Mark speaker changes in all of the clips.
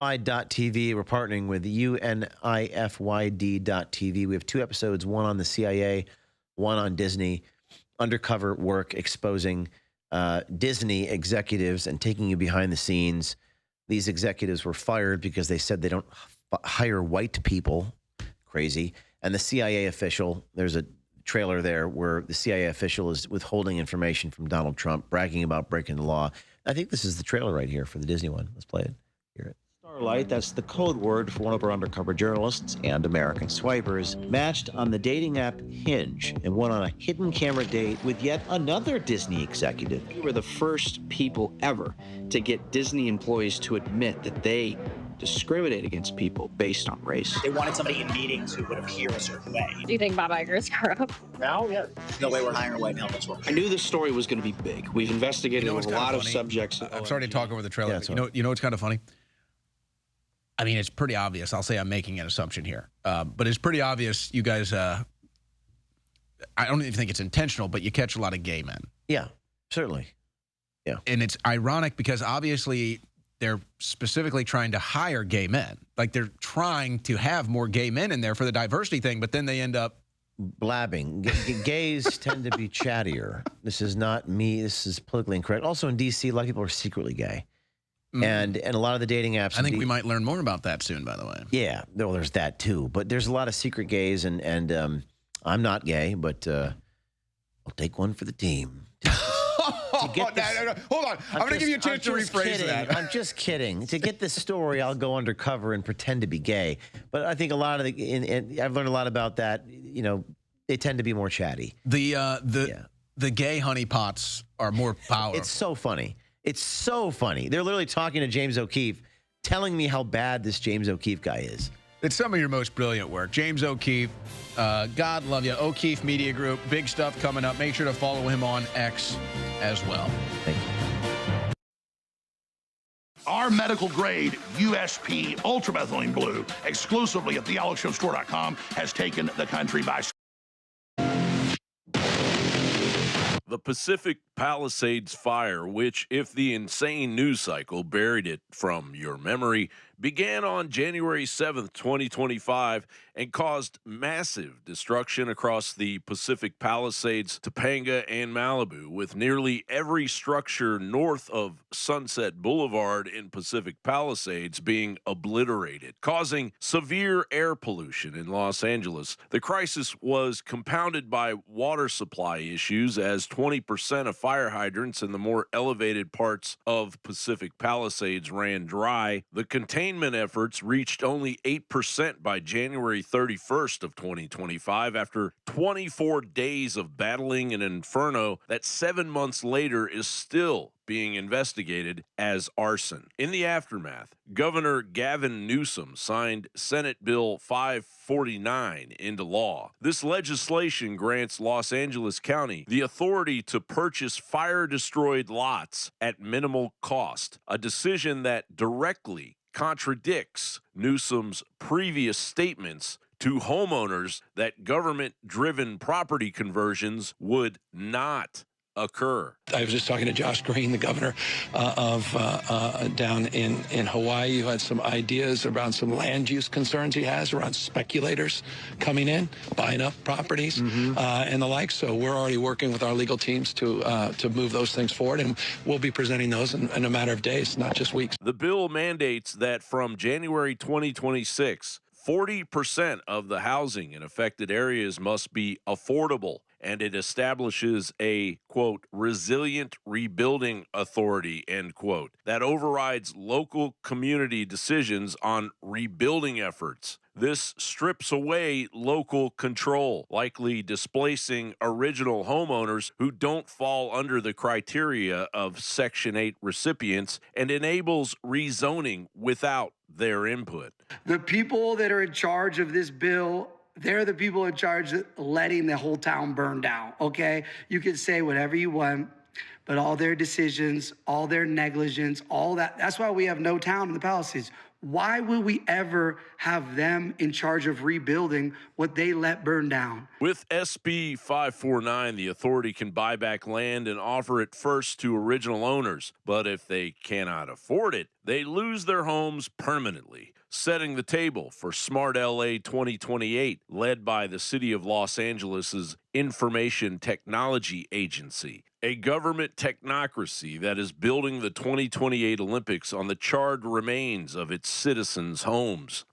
Speaker 1: UNIFYD.TV. We're partnering with UNIFYD.TV. We have 2 episodes, one on the CIA, one on Disney. Undercover work exposing Disney executives and taking you behind the scenes. These executives were fired because they said they don't hire white people. Crazy. And the CIA official, there's a trailer there where the CIA official is withholding information from Donald Trump, bragging about breaking the law. I think this is the trailer right here for the Disney one. Let's play it. Hear it.
Speaker 2: Starlight, that's the code word for one of our undercover journalists and American swipers, matched on the dating app Hinge and went on a hidden camera date with yet another Disney executive.
Speaker 3: We were the first people ever to get Disney employees to admit that they discriminate against people based on race.
Speaker 4: They wanted somebody in meetings who would appear a certain way.
Speaker 5: Do you think Bob Iger is corrupt?
Speaker 4: Now, yeah. No way we're hiring a white male in this role.
Speaker 3: I knew this story was going to be big. We've investigated a lot of subjects.
Speaker 6: I'm sorry to talk over the trailer.
Speaker 1: Yeah,
Speaker 6: you know what's kind of funny? I mean, it's pretty obvious. I'll say I'm making an assumption here. But it's pretty obvious you guys, I don't even think it's intentional, but you catch a lot of gay men.
Speaker 1: Yeah, certainly. Yeah.
Speaker 6: And it's ironic because obviously they're specifically trying to hire gay men. Like they're trying to have more gay men in there for the diversity thing, but then they end up
Speaker 1: blabbing. Gays tend to be chattier. This is not me. This is politically incorrect. Also in D.C., a lot of people are secretly gay. And a lot of the dating apps.
Speaker 6: I think we might learn more about that soon, by the way.
Speaker 1: Yeah, well, there's that too. But there's a lot of secret gays, and I'm not gay, but I'll take one for the team.
Speaker 6: Hold on. I'm going to give you a chance to rephrase that.
Speaker 1: I'm just kidding. To get this story, I'll go undercover and pretend to be gay. But I think a lot of I've learned a lot about that. You know, they tend to be more chatty.
Speaker 6: The gay honeypots are more powerful.
Speaker 1: It's so funny. It's so funny. They're literally talking to James O'Keefe, telling me how bad this James O'Keefe guy is.
Speaker 6: It's some of your most brilliant work. James O'Keefe, God love you. O'Keefe Media Group, big stuff coming up. Make sure to follow him on X as well.
Speaker 1: Thank you.
Speaker 7: Our medical grade USP ultramethylene blue, exclusively at thealexshowstore.com, has taken the country by storm.
Speaker 8: The Pacific Palisades fire, which, if the insane news cycle buried it from your memory, began on January 7th, 2025, and caused massive destruction across the Pacific Palisades, Topanga, and Malibu, with nearly every structure north of Sunset Boulevard in Pacific Palisades being obliterated, causing severe air pollution in Los Angeles. The crisis was compounded by water supply issues, as 20% of fire hydrants in the more elevated parts of Pacific Palisades ran dry. The containment efforts reached only 8% by January 31st of 2025 after 24 days of battling an inferno that 7 months later is still being investigated as arson. In the aftermath, Governor Gavin Newsom signed Senate Bill 549 into law. This legislation grants Los Angeles County the authority to purchase fire-destroyed lots at minimal cost, a decision that directly contradicts Newsom's previous statements to homeowners that government-driven property conversions would not occur.
Speaker 9: I was just talking to Josh Green, the governor down in Hawaii, who had some ideas around some land use concerns he has around speculators coming in, buying up properties and the like. So we're already working with our legal teams to move those things forward, and we'll be presenting those in a matter of days, not just weeks.
Speaker 8: The bill mandates that from January 2026, 40% of the housing in affected areas must be affordable, and it establishes a, quote, resilient rebuilding authority, end quote, that overrides local community decisions on rebuilding efforts. This strips away local control, likely displacing original homeowners who don't fall under the criteria of Section 8 recipients, and enables rezoning without their input.
Speaker 10: The people that are in charge of this bill, they're the people in charge of letting the whole town burn down, okay? You can say whatever you want. But all their decisions, all their negligence, all that, that's why we have no town in the Palisades. Why would we ever have them in charge of rebuilding what they let burn down?
Speaker 8: With SB 549, the authority can buy back land and offer it first to original owners. But if they cannot afford it, they lose their homes permanently, setting the table for Smart LA 2028, led by the City of Los Angeles' Information Technology Agency, a government technocracy that is building the 2028 Olympics on the charred remains of its citizens' homes.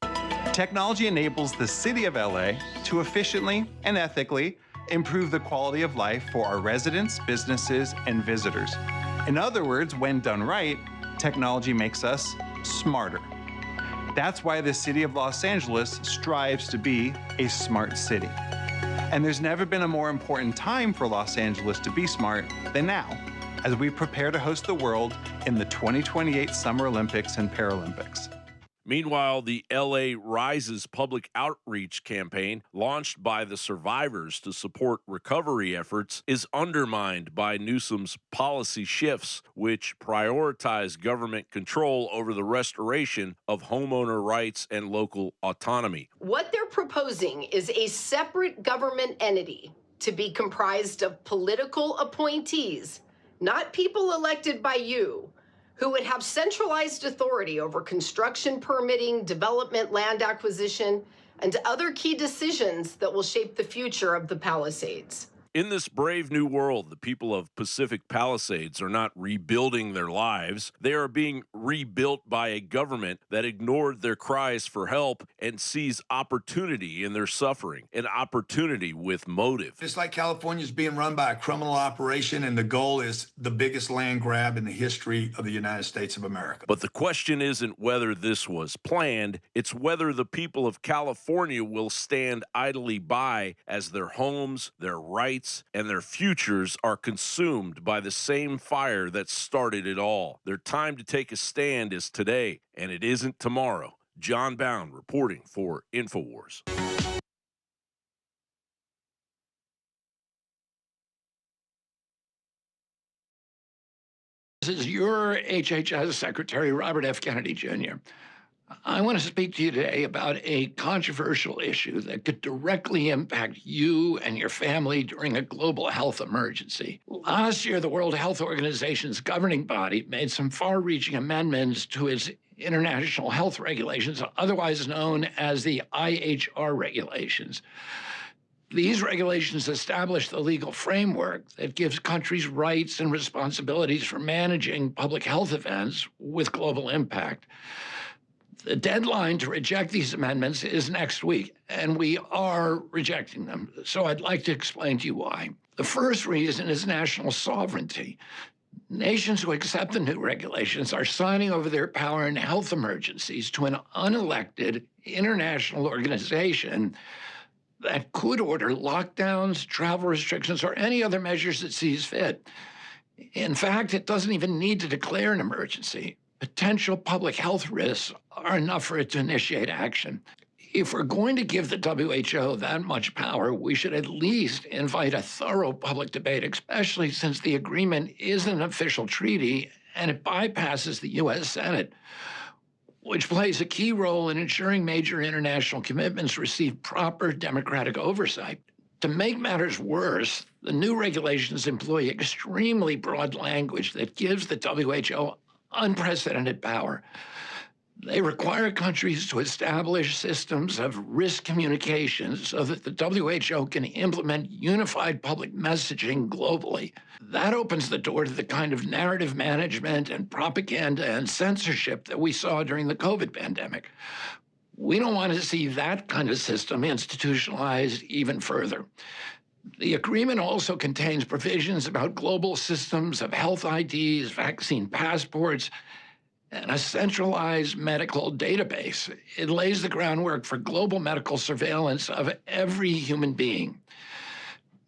Speaker 5: Technology enables the City of LA to efficiently and ethically improve the quality of life for our residents, businesses, and visitors. In other words, when done right, technology makes us smarter. That's why the City of Los Angeles strives to be a smart city. And there's never been a more important time for Los Angeles to be smart than now, as we prepare to host the world in the 2028 Summer Olympics and Paralympics.
Speaker 8: Meanwhile, the LA Rises public outreach campaign, launched by the survivors to support recovery efforts, is undermined by Newsom's policy shifts, which prioritize government control over the restoration of homeowner rights and local autonomy.
Speaker 11: What they're proposing is a separate government entity to be comprised of political appointees, not people elected by you, who would have centralized authority over construction permitting, development, land acquisition, and other key decisions that will shape the future of the Palisades.
Speaker 8: In this brave new world, the people of Pacific Palisades are not rebuilding their lives. They are being rebuilt by a government that ignored their cries for help and sees opportunity in their suffering, an opportunity with motive.
Speaker 12: It's like California's being run by a criminal operation, and the goal is the biggest land grab in the history of the United States of America.
Speaker 8: But the question isn't whether this was planned, it's whether the people of California will stand idly by as their homes, their rights, and their futures are consumed by the same fire that started it all. Their time to take a stand is today, and it isn't tomorrow. John Bound reporting for InfoWars.
Speaker 9: This is your HHS Secretary, Robert F. Kennedy Jr. I want to speak to you today about a controversial issue that could directly impact you and your family during a global health emergency. Last year, the World Health Organization's governing body made some far-reaching amendments to its international health regulations, otherwise known as the IHR regulations. These regulations establish the legal framework that gives countries rights and responsibilities for managing public health events with global impact. The deadline to reject these amendments is next week, and we are rejecting them. So I'd like to explain to you why. The first reason is national sovereignty. Nations who accept the new regulations are signing over their power in health emergencies to an unelected international organization that could order lockdowns, travel restrictions, or any other measures it sees fit. In fact, it doesn't even need to declare an emergency. Potential public health risks are enough for it to initiate action. If we're going to give the WHO that much power, we should at least invite a thorough public debate, especially since the agreement is an official treaty and it bypasses the U.S. Senate, which plays a key role in ensuring major international commitments receive proper democratic oversight. To make matters worse, the new regulations employ extremely broad language that gives the WHO unprecedented power. They require countries to establish systems of risk communication so that the WHO can implement unified public messaging globally. That opens the door to the kind of narrative management and propaganda and censorship that we saw during the COVID pandemic. We don't want to see that kind of system institutionalized even further. The agreement also contains provisions about global systems of health IDs, vaccine passports, and a centralized medical database. It lays the groundwork for global medical surveillance of every human being.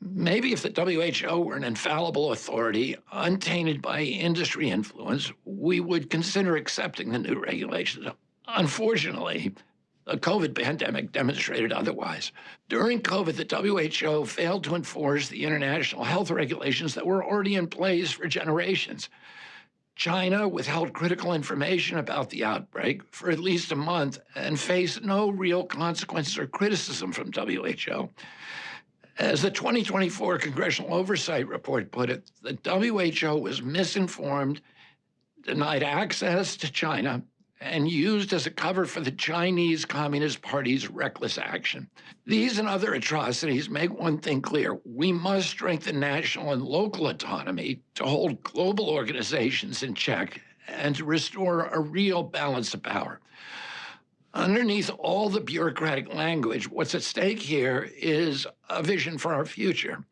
Speaker 9: Maybe if the WHO were an infallible authority, untainted by industry influence, we would consider accepting the new regulations. Unfortunately, The COVID pandemic demonstrated otherwise. During COVID, the WHO failed to enforce the international health regulations that were already in place for generations. China withheld critical information about the outbreak for at least a month and faced no real consequences or criticism from WHO. As the 2024 Congressional Oversight Report put it, the WHO was misinformed, denied access to China, and used as a cover for the Chinese Communist Party's reckless action. These and other atrocities make one thing clear: we must strengthen national and local autonomy to hold global organizations in check and to restore a real balance of power. Underneath all the bureaucratic language, what's at stake here is a vision for our future.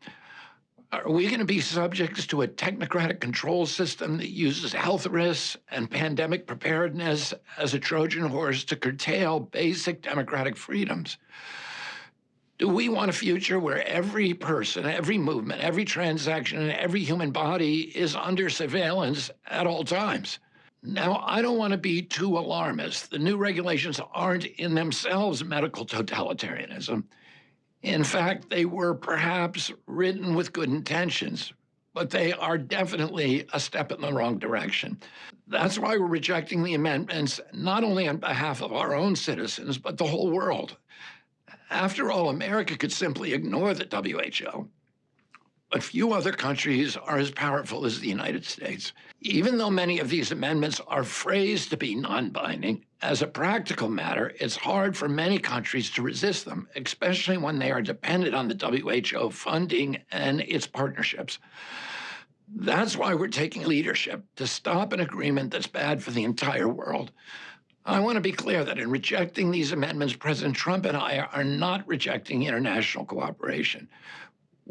Speaker 9: Are we going to be subjects to a technocratic control system that uses health risks and pandemic preparedness as a Trojan horse to curtail basic democratic freedoms? Do we want a future where every person, every movement, every transaction, and every human body is under surveillance at all times? Now, I don't want to be too alarmist. The new regulations aren't in themselves medical totalitarianism. In fact, they were perhaps written with good intentions, but they are definitely a step in the wrong direction. That's why we're rejecting the amendments, not only on behalf of our own citizens, but the whole world. After all, America could simply ignore the WHO. But few other countries are as powerful as the United States. Even though many of these amendments are phrased to be non-binding, as a practical matter, it's hard for many countries to resist them, especially when they are dependent on the WHO funding and its partnerships. That's why we're taking leadership to stop an agreement that's bad for the entire world. I want to be clear that in rejecting these amendments, President Trump and I are not rejecting international cooperation.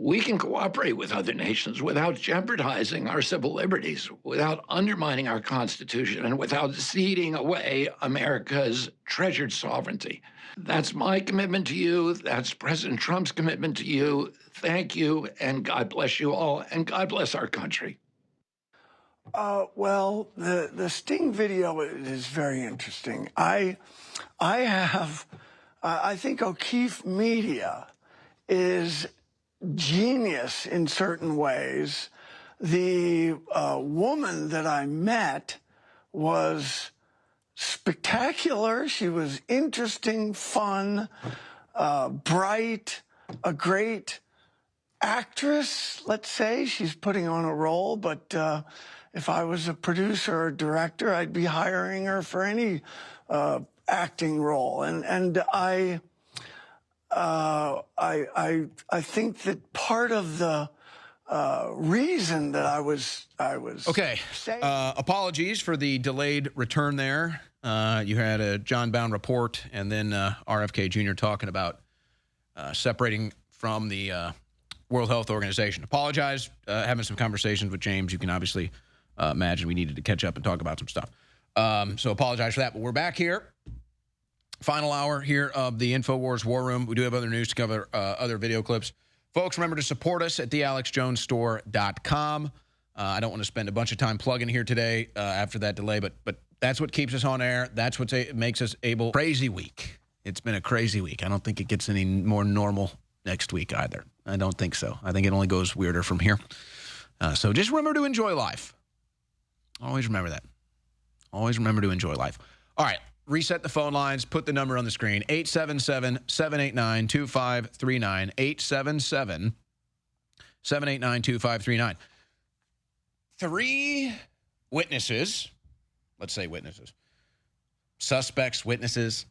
Speaker 9: We can cooperate with other nations without jeopardizing our civil liberties, without undermining our Constitution, and without ceding away America's treasured sovereignty. That's my commitment to you. That's President Trump's commitment to you. Thank you, and God bless you all, and God bless our country.
Speaker 13: Well, the Sting video is very interesting. I think O'Keefe Media is genius in certain ways. The woman that I met was spectacular. She was interesting, fun, bright, a great actress, let's say. She's putting on a role, but if I was a producer or director, I'd be hiring her for any acting role. And I think that part of the reason that I was
Speaker 6: okay.
Speaker 13: saying
Speaker 6: Apologies for the delayed return there. You had a John Bound report, and then RFK Jr. talking about separating from the World Health Organization. Apologize. Having some conversations with James. You can obviously imagine we needed to catch up and talk about some stuff. So apologize for that. But we're back here. Final hour here of the InfoWars War Room. We do have other news to cover, other video clips. Folks, remember to support us at thealexjonesstore.com. I don't want to spend a bunch of time plugging here today after that delay, but that's what keeps us on air. That's what makes us able. Crazy week. It's been a crazy week. I don't think it gets any more normal next week either. I don't think so. I think it only goes weirder from here. So just remember to enjoy life. Always remember that. Always remember to enjoy life. All right. Reset the phone lines. Put the number on the screen. 877-789-2539. 877-789-2539. 3 witnesses, let's say witnesses, suspects, witnesses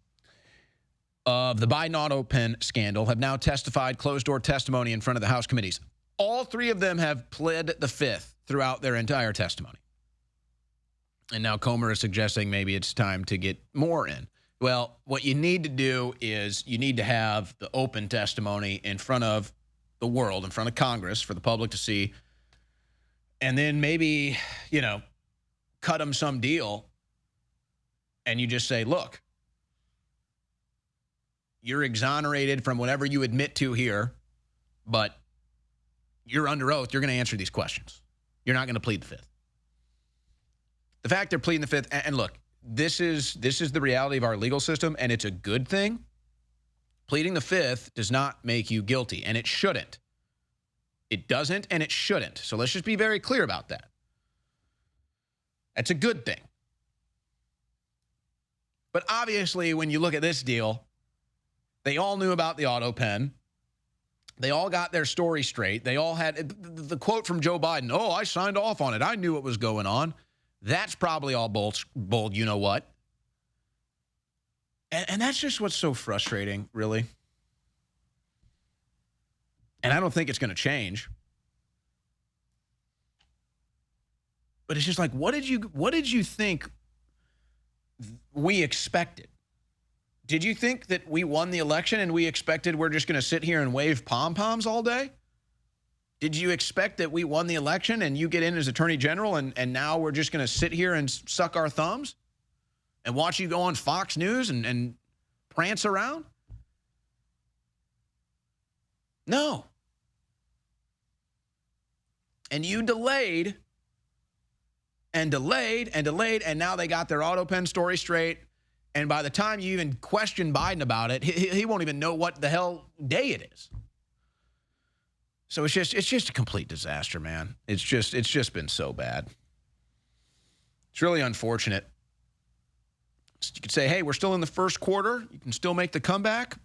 Speaker 6: of the Biden auto pen scandal have now testified closed-door testimony in front of the House committees. All 3 of them have pled the fifth throughout their entire testimony. And now Comer is suggesting maybe it's time to get more in. Well, what you need to do is you need to have the open testimony in front of the world, in front of Congress, for the public to see. And then maybe, cut them some deal. And you just say, look, you're exonerated from whatever you admit to here, but you're under oath. You're going to answer these questions. You're not going to plead the fifth. The fact they're pleading the fifth, and look, this is the reality of our legal system, and it's a good thing. Pleading the fifth does not make you guilty, and it shouldn't. It doesn't, and it shouldn't. So let's just be very clear about that. That's a good thing. But obviously, when you look at this deal, they all knew about the auto pen. They all got their story straight. They all had the quote from Joe Biden, "Oh, I signed off on it. I knew what was going on." That's probably all bold, you know what? And that's just what's so frustrating, really. And I don't think it's going to change. But it's just like, what did you think we expected? Did you think that we won the election and we expected we're just going to sit here and wave pom-poms all day? Did you expect that we won the election and you get in as Attorney General and now we're just going to sit here and suck our thumbs and watch you go on Fox News and prance around? No. And you delayed and delayed and delayed, and now they got their auto pen story straight. And by the time you even question Biden about it, he won't even know what the hell day it is. So it's just a complete disaster, man. It's just been so bad. It's really unfortunate. You could say, hey, we're still in the first quarter. You can still make the comeback.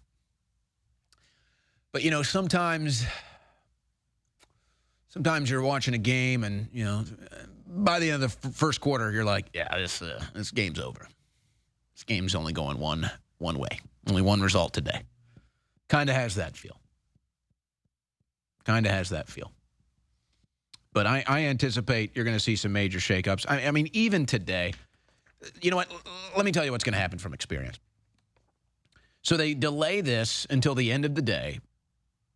Speaker 6: But, you know, sometimes you're watching a game and, you know, by the end of the first quarter, you're like, yeah, this game's over. This game's only going one way. Only one result today. Kind of has that feel. But I anticipate you're going to see some major shakeups. I mean, even today, you know what? Let me tell you what's going to happen from experience. So they delay this until the end of the day.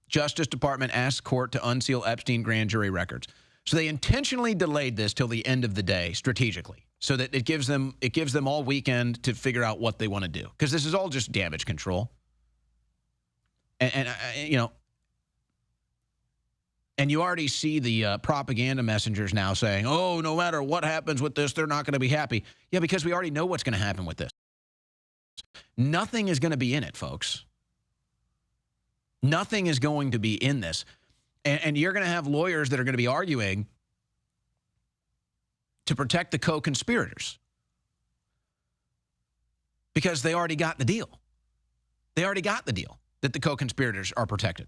Speaker 6: Justice Department asks court to unseal Epstein grand jury records. So they intentionally delayed this till the end of the day strategically, so that it gives them all weekend to figure out what they want to do, because this is all just damage control. And you know, and you already see the propaganda messengers now saying, "Oh, no matter what happens with this, they're not going to be happy." Yeah, because we already know what's going to happen with this. Nothing is going to be in it, folks. Nothing is going to be in this. And you're going to have lawyers that are going to be arguing to protect the co-conspirators because they already got the deal. They already got the deal that the co-conspirators are protected.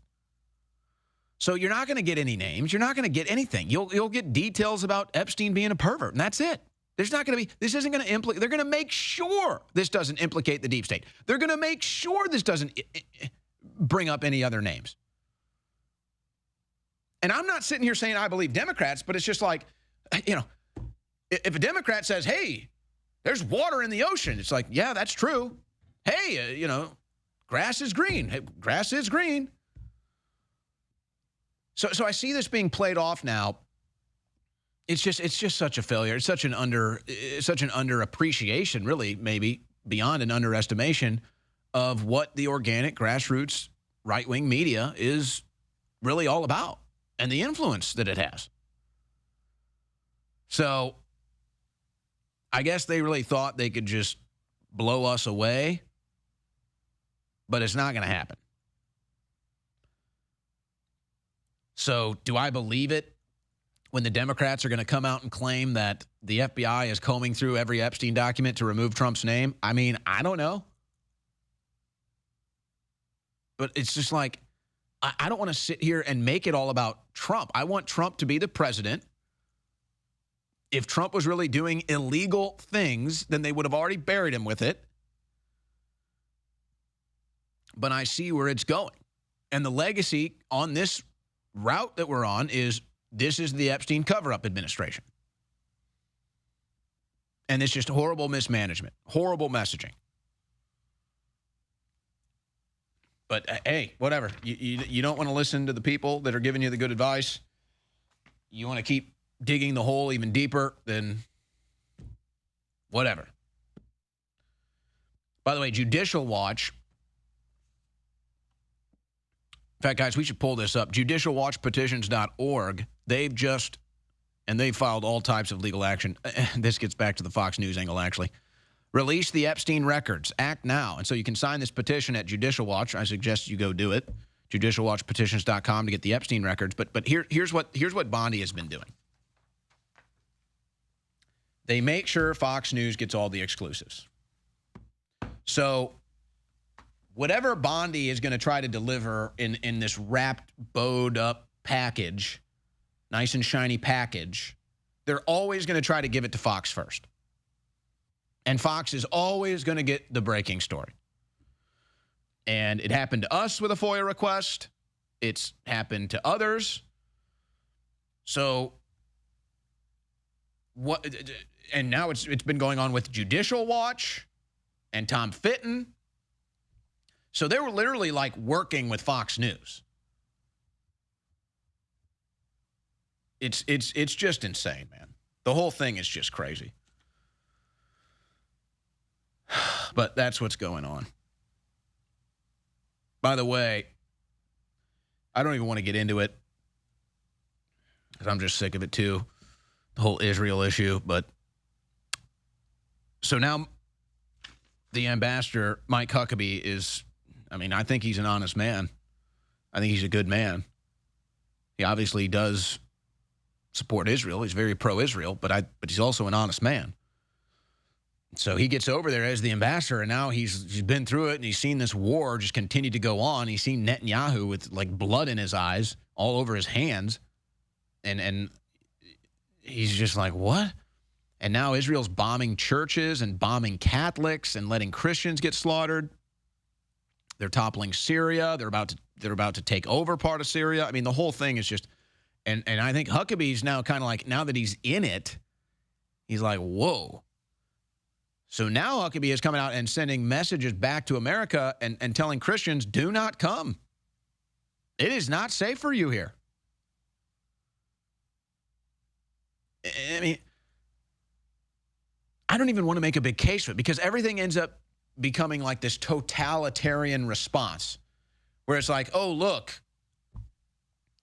Speaker 6: So you're not going to get any names. You're not going to get anything. You'll get details about Epstein being a pervert, and that's it. There's not going to be, this isn't going to implicate, they're going to make sure this doesn't implicate the deep state. They're going to make sure this doesn't bring up any other names. And I'm not sitting here saying I believe Democrats, but it's just like, you know, if a Democrat says, hey, there's water in the ocean, it's like, yeah, that's true. Hey, you know, grass is green. Hey, grass is green. So I see this being played off now. It's just such a failure. It's such an underappreciation, really, maybe beyond an underestimation of what the organic grassroots right-wing media is really all about and the influence that it has. So I guess they really thought they could just blow us away, but it's not going to happen. So do I believe it when the Democrats are going to come out and claim that the FBI is combing through every Epstein document to remove Trump's name? I mean, I don't know. But it's just like, I don't want to sit here and make it all about Trump. I want Trump to be the president. If Trump was really doing illegal things, then they would have already buried him with it. But I see where it's going. And the legacy on this route that we're on is, this is the Epstein cover-up administration. And it's just horrible mismanagement, horrible messaging. But hey, whatever. You don't want to listen to the people that are giving you the good advice. You want to keep digging the hole even deeper, then whatever. By the way, Judicial Watch. In fact, guys, we should pull this up. JudicialWatchPetitions.org. They've filed all types of legal action. This gets back to the Fox News angle, actually. Release the Epstein records. Act now. And so you can sign this petition at Judicial Watch. I suggest you go do it. JudicialWatchPetitions.com to get the Epstein records. But here's what Bondi has been doing. They make sure Fox News gets all the exclusives. So whatever Bondi is going to try to deliver in this wrapped, bowed up package, nice and shiny package, they're always going to try to give it to Fox first. And Fox is always going to get the breaking story. And it happened to us with a FOIA request. It's happened to others. So what? And now it's been going on with Judicial Watch and Tom Fitton. So they were literally like working with Fox News. It's just insane, man. The whole thing is just crazy. But that's what's going on. By the way, I don't even want to get into it because I'm just sick of it too, the whole Israel issue. But so now the ambassador, Mike Huckabee, is, I mean, I think he's an honest man. I think he's a good man. He obviously does support Israel. He's very pro-Israel, but he's also an honest man. So he gets over there as the ambassador, and now he's been through it, and he's seen this war just continue to go on. He's seen Netanyahu with like blood in his eyes, all over his hands, and he's just like, what? And now Israel's bombing churches and bombing Catholics and letting Christians get slaughtered. They're toppling Syria. They're about to take over part of Syria. I mean, the whole thing is just, and I think Huckabee's now kind of like, now that he's in it, he's like, whoa. So now Huckabee is coming out and sending messages back to America and telling Christians, do not come. It is not safe for you here. I mean, I don't even want to make a big case for it because everything ends up becoming like this totalitarian response where it's like, oh, look,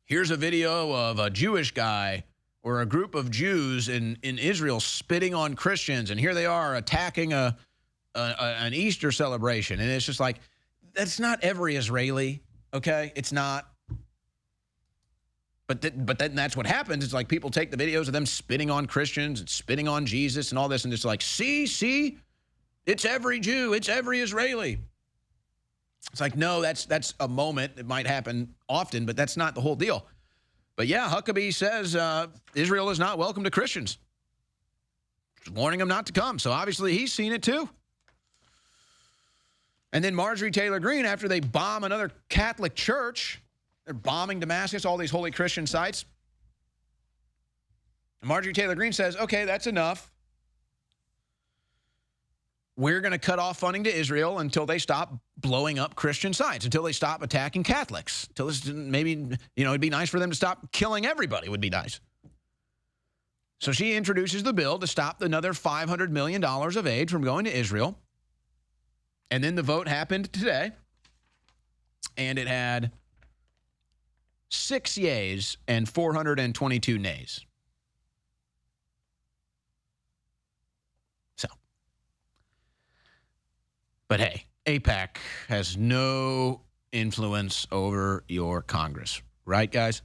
Speaker 6: here's a video of a Jewish guy or a group of Jews in Israel spitting on Christians, and here they are attacking an Easter celebration. And it's just like, that's not every Israeli, okay? It's not. But then that's what happens. It's like people take the videos of them spitting on Christians and spitting on Jesus and all this, and it's like, see, it's every Jew, it's every Israeli. It's like, no, that's a moment. It might happen often, but that's not the whole deal. But yeah, Huckabee says Israel is not welcome to Christians. Just warning them not to come. So obviously he's seen it too. And then Marjorie Taylor Greene, after they bomb another Catholic church, they're bombing Damascus, all these holy Christian sites. And Marjorie Taylor Greene says, okay, that's enough. We're going to cut off funding to Israel until they stop blowing up Christian sites, until they stop attacking Catholics, until this, maybe, it'd be nice for them to stop killing everybody, would be nice. So she introduces the bill to stop another $500 million of aid from going to Israel. And then the vote happened today, and it had 6 yeas and 422 nays. So, but hey, AIPAC has no influence over your Congress, right, guys?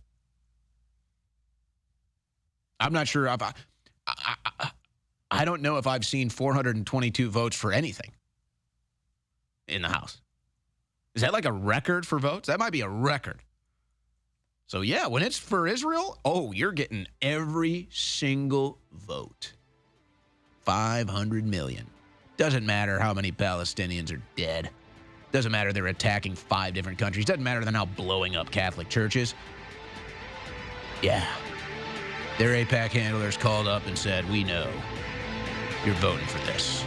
Speaker 6: I'm not sure. I don't know if I've seen 422 votes for anything in the House. Is that like a record for votes? That might be a record. So, yeah, when it's for Israel, oh, you're getting every single vote. 500 million. Doesn't matter how many Palestinians are dead. Doesn't matter they're attacking 5 different countries. Doesn't matter they're now blowing up Catholic churches. Yeah. Their AIPAC handlers called up and said, we know you're voting for this.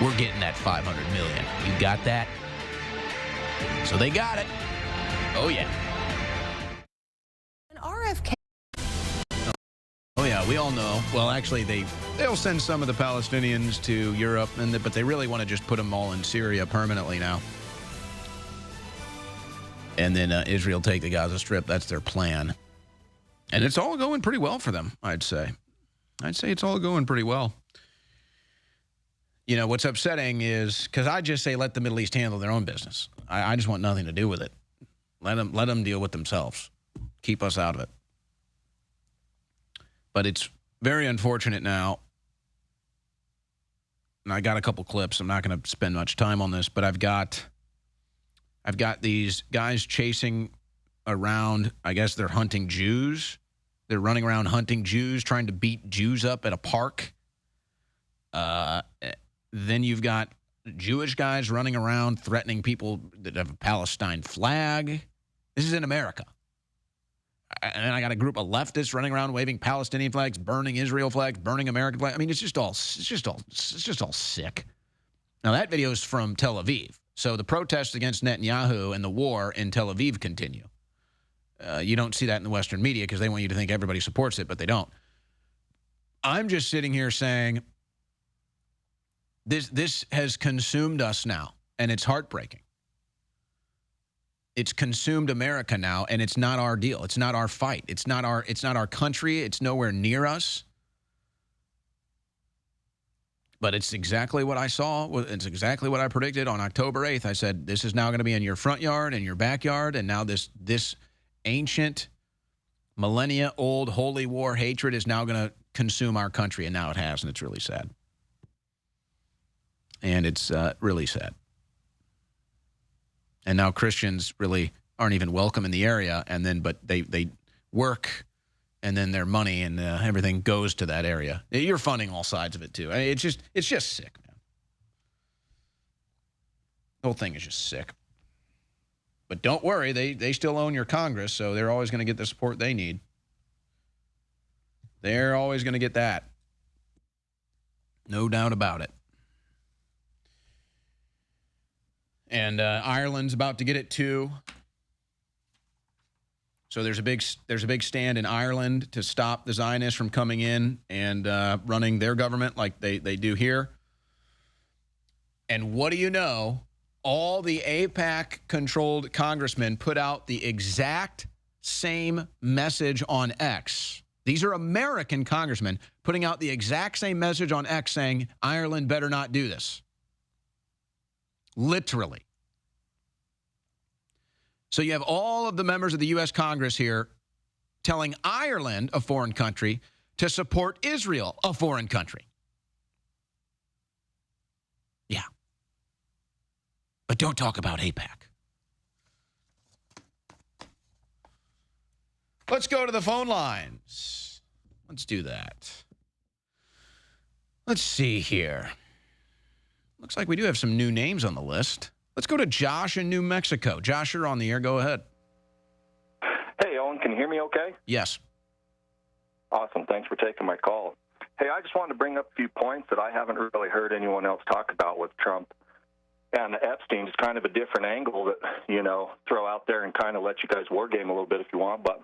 Speaker 6: We're getting that 500 million. You got that? So they got it. Oh, yeah.
Speaker 14: An RFK.
Speaker 6: Oh, yeah, we all know. Well, actually, they'll send some of the Palestinians to Europe, but they really want to just put them all in Syria permanently now. And then Israel take the Gaza Strip. That's their plan. And it's all going pretty well for them, I'd say. I'd say it's all going pretty well. You know, what's upsetting is because I just say let the Middle East handle their own business. I just want nothing to do with it. Let them deal with themselves. Keep us out of it. But it's very unfortunate now. And I got a couple clips. I'm not going to spend much time on this, but I've got these guys chasing around. I guess they're hunting Jews. They're running around hunting Jews, trying to beat Jews up at a park. Then you've got Jewish guys running around threatening people that have a Palestine flag. This is in America. And I got a group of leftists running around waving Palestinian flags, burning Israel flags, burning American flags. I mean, it's just all sick. Now that video is from Tel Aviv. So the protests against Netanyahu and the war in Tel Aviv continue. You don't see that in the Western media because they want you to think everybody supports it, but they don't. I'm just sitting here saying this has consumed us now, and it's heartbreaking. It's consumed America now, and it's not our deal. It's not our fight. It's not our country. It's nowhere near us. But it's exactly what I saw. It's exactly what I predicted on October 8th. I said, this is now going to be in your front yard and your backyard, and now this ancient, millennia-old holy war hatred is now going to consume our country, and now it has, and it's really sad. And it's really sad. And now Christians really aren't even welcome in the area, but they work, and then their money and everything goes to that area. You're funding all sides of it too. I mean, it's just sick, man. The whole thing is just sick. But don't worry, they still own your Congress, so they're always going to get the support they need. They're always going to get that. No doubt about it. And Ireland's about to get it too. So there's a big stand in Ireland to stop the Zionists from coming in and running their government like they do here. And what do you know? All the AIPAC-controlled congressmen put out the exact same message on X. These are American congressmen putting out the exact same message on X saying, Ireland better not do this. Literally. So you have all of the members of the U.S. Congress here telling Ireland, a foreign country, to support Israel, a foreign country. Yeah. But don't talk about AIPAC. Let's go to the phone lines. Let's do that. Let's see here. Looks like we do have some new names on the list. Let's go to Josh in New Mexico. Josh, you're on the air. Go ahead.
Speaker 14: Hey, Owen, can you hear me okay?
Speaker 6: Yes.
Speaker 14: Awesome. Thanks for taking my call. Hey, I just wanted to bring up a few points that I haven't really heard anyone else talk about with Trump. And Epstein is kind of a different angle that, throw out there and kind of let you guys war game a little bit if you want. But,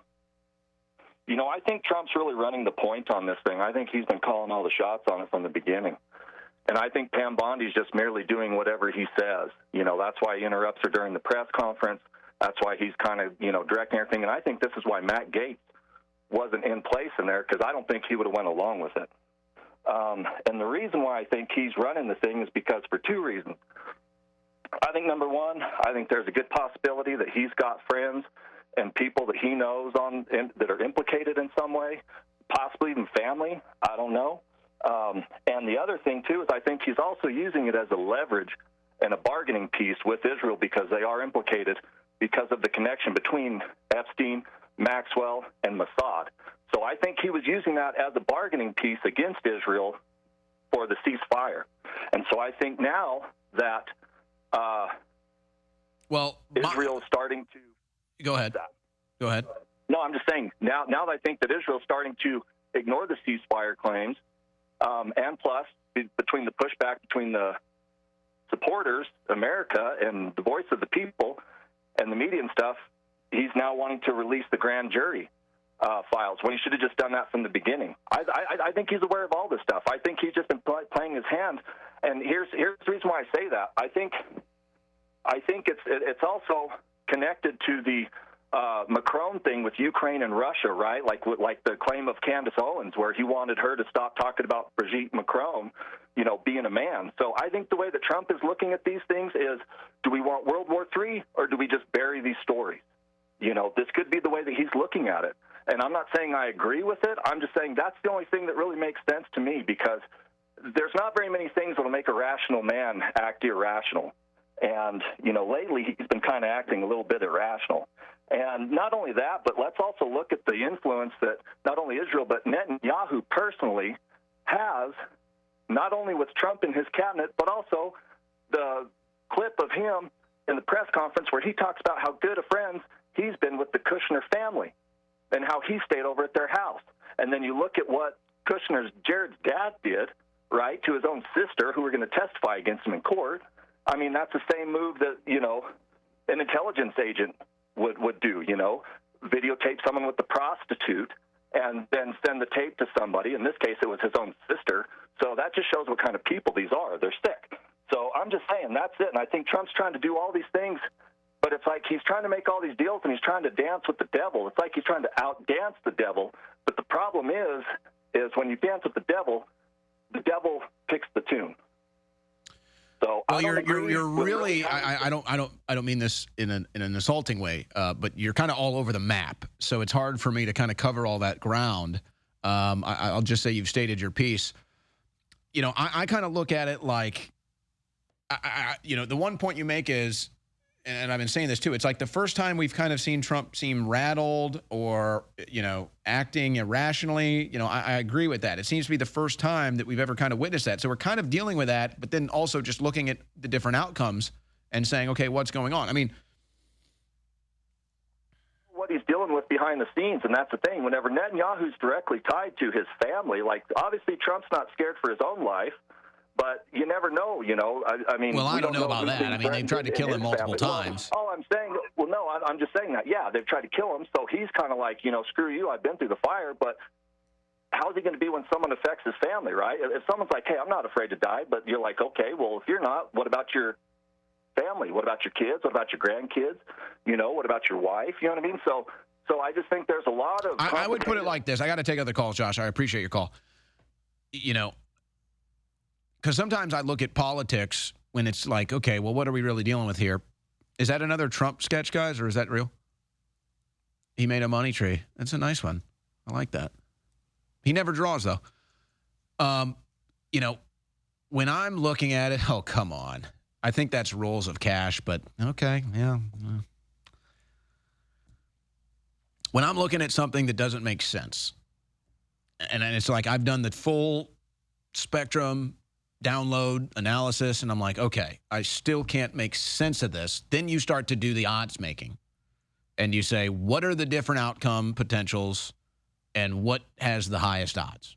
Speaker 14: I think Trump's really running the point on this thing. I think he's been calling all the shots on it from the beginning. And I think Pam Bondi's just merely doing whatever he says. That's why he interrupts her during the press conference. That's why he's kind of, directing everything. And I think this is why Matt Gaetz wasn't in place in there, because I don't think he would have went along with it. And the reason why I think he's running the thing is because for two reasons. I think, number one, I think there's a good possibility that he's got friends and people that he knows that are implicated in some way, possibly even family. I don't know. And the other thing, too, is I think he's also using it as a leverage and a bargaining piece with Israel because they are implicated because of the connection between Epstein, Maxwell, and Mossad. So I think he was using that as a bargaining piece against Israel for the ceasefire. And so I think now that Israel is starting to...
Speaker 6: Go ahead. Go ahead.
Speaker 14: No, I'm just saying, now that I think that Israel is starting to ignore the ceasefire claims, and plus, between the pushback between the supporters, America, and the voice of the people, and the media and stuff, he's now wanting to release the grand jury files when he should have just done that from the beginning. I think he's aware of all this stuff. I think he's just been playing his hand. And here's the reason why I say that. I think it's also connected to the Macron thing with Ukraine and Russia, right? Like the claim of Candace Owens, where he wanted her to stop talking about Brigitte Macron being a man. So I think the way that Trump is looking at these things is, do we want World War III or do we just bury these stories? This could be the way that he's looking at it. And I'm not saying I agree with it. I'm just saying that's the only thing that really makes sense to me, because there's not very many things that will make a rational man act irrational. And, lately he's been kind of acting a little bit irrational. And not only that, but let's also look at the influence that not only Israel, but Netanyahu personally has, not only with Trump in his cabinet, but also the clip of him in the press conference where he talks about how good of friends he's been with the Kushner family and how he stayed over at their house. And then you look at what Jared's dad did, right, to his own sister, who were going to testify against him in court. I mean, that's the same move that, an intelligence agent would do, videotape someone with the prostitute and then send the tape to somebody. In this case, it was his own sister. So that just shows what kind of people these are. They're sick. So I'm just saying that's it. And I think Trump's trying to do all these things, but it's like he's trying to make all these deals and he's trying to dance with the devil. It's like he's trying to outdance the devil. But the problem is when you dance with the devil picks the tune. So
Speaker 6: well, you're really I don't mean this in an insulting way, but you're kind of all over the map. So it's hard for me to kind of cover all that ground. I'll just say you've stated your piece. I kind of look at it like, the one point you make is, and I've been saying this too, it's like the first time we've kind of seen Trump seem rattled or, acting irrationally. I agree with that. It seems to be the first time that we've ever kind of witnessed that. So we're kind of dealing with that, but then also just looking at the different outcomes and saying, okay, what's going on? I mean,
Speaker 14: what he's dealing with behind the scenes, and that's the thing. Whenever Netanyahu's directly tied to his family, like obviously Trump's not scared for his own life, but you never know, I mean,
Speaker 6: well, I don't know about that. I mean, they've tried to kill him multiple times.
Speaker 14: I'm saying, I'm just saying that, yeah, they've tried to kill him, so he's kind of like, screw you, I've been through the fire, but how's he going to be when someone affects his family, right? If someone's like, hey, I'm not afraid to die, but you're like, okay, well, if you're not, what about your family? What about your kids? What about your grandkids? What about your wife? You know what I mean? So I just think there's a lot of...
Speaker 6: I would put it like this. I got to take other calls, Josh. I appreciate your call. Because sometimes I look at politics when it's like, okay, well, what are we really dealing with here? Is that another Trump sketch, guys, or is that real? He made a money tree. That's a nice one. I like that. He never draws, though. When I'm looking at it, oh, come on. I think that's rolls of cash, but okay, yeah. When I'm looking at something that doesn't make sense, and it's like I've done the full spectrum download analysis, and I'm like, okay, I still can't make sense of this. Then you start to do the odds making, and you say, what are the different outcome potentials, and what has the highest odds?